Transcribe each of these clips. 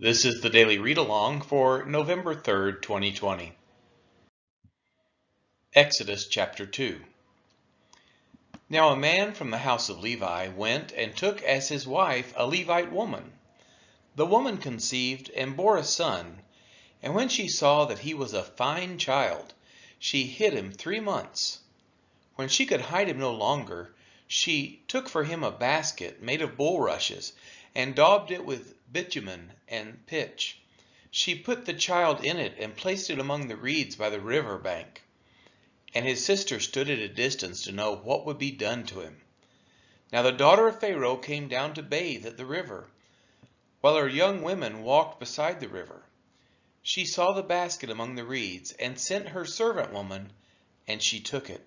This is the Daily Read Along for November 3rd, 2020. Exodus chapter 2. Now a man from the house of Levi went and took as his wife a Levite woman. The woman conceived and bore a son, and when she saw that he was a fine child, she hid him 3 months. When she could hide him no longer, she took for him a basket made of bulrushes and daubed it with bitumen and pitch. She put the child in it and placed it among the reeds by the river bank. And his sister stood at a distance to know what would be done to him. Now the daughter of Pharaoh came down to bathe at the river, while her young women walked beside the river. She saw the basket among the reeds and sent her servant woman, and she took it.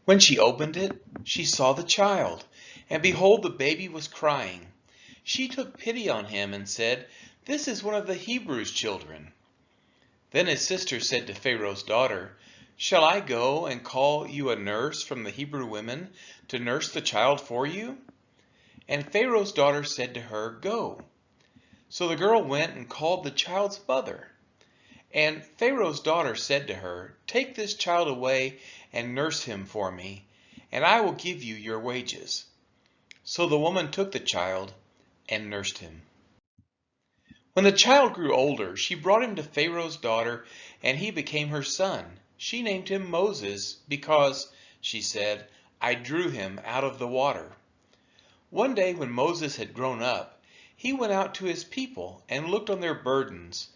When she opened it, she saw the child, and behold, the baby was crying. She took pity on him and said, "This is one of the Hebrews' children." Then his sister said to Pharaoh's daughter, "Shall I go and call you a nurse from the Hebrew women to nurse the child for you?" And Pharaoh's daughter said to her, "Go." So the girl went and called the child's mother. And Pharaoh's daughter said to her, "Take this child away and nurse him for me, and I will give you your wages." So the woman took the child and nursed him. When the child grew older, she brought him to Pharaoh's daughter, and he became her son. She named him Moses because, she said, "I drew him out of the water." One day when Moses had grown up, he went out to his people and looked on their burdens.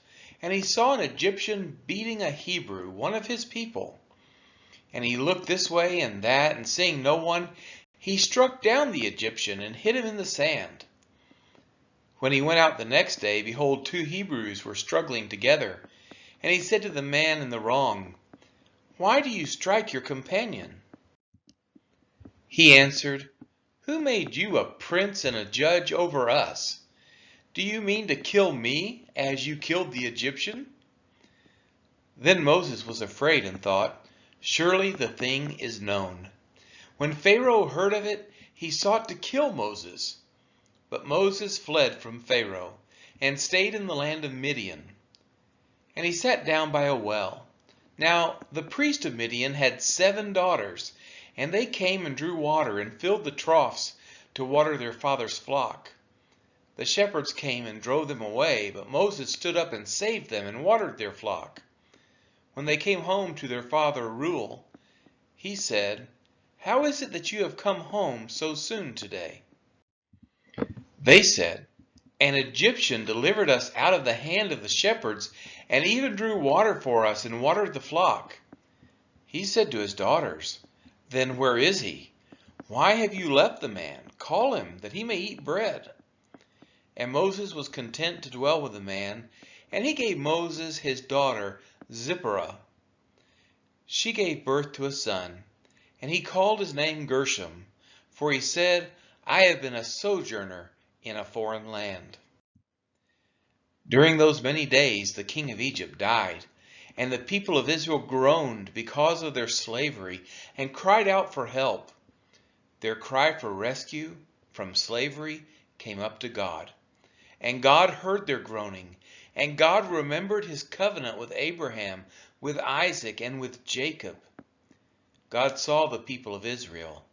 And he saw an Egyptian beating a Hebrew, one of his people. And he looked this way and that, and seeing no one, he struck down the Egyptian and hid him in the sand. When he went out the next day, behold, 2 Hebrews were struggling together. And he said to the man in the wrong, "Why do you strike your companion?" He answered, "Who made you a prince and a judge over us? Do you mean to kill me as you killed the Egyptian?" Then Moses was afraid and thought, "Surely the thing is known." When Pharaoh heard of it, he sought to kill Moses. But Moses fled from Pharaoh and stayed in the land of Midian. And he sat down by a well. Now the priest of Midian had 7 daughters, and they came and drew water and filled the troughs to water their father's flock. The shepherds came and drove them away, but Moses stood up and saved them and watered their flock. When they came home to their father Reuel, he said, "How is it that you have come home so soon today?" They said, "An Egyptian delivered us out of the hand of the shepherds, and even drew water for us and watered the flock." He said to his daughters, "Then where is he? Why have you left the man? Call him, that he may eat bread." And Moses was content to dwell with the man, and he gave Moses his daughter Zipporah. She gave birth to a son, and he called his name Gershom, for he said, "I have been a sojourner in a foreign land." During those many days the king of Egypt died, and the people of Israel groaned because of their slavery and cried out for help. Their cry for rescue from slavery came up to God. And God heard their groaning, and God remembered his covenant with Abraham, with Isaac, and with Jacob. God saw the people of Israel,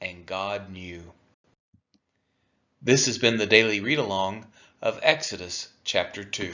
and God knew. This has been the Daily Read Along of Exodus chapter 2.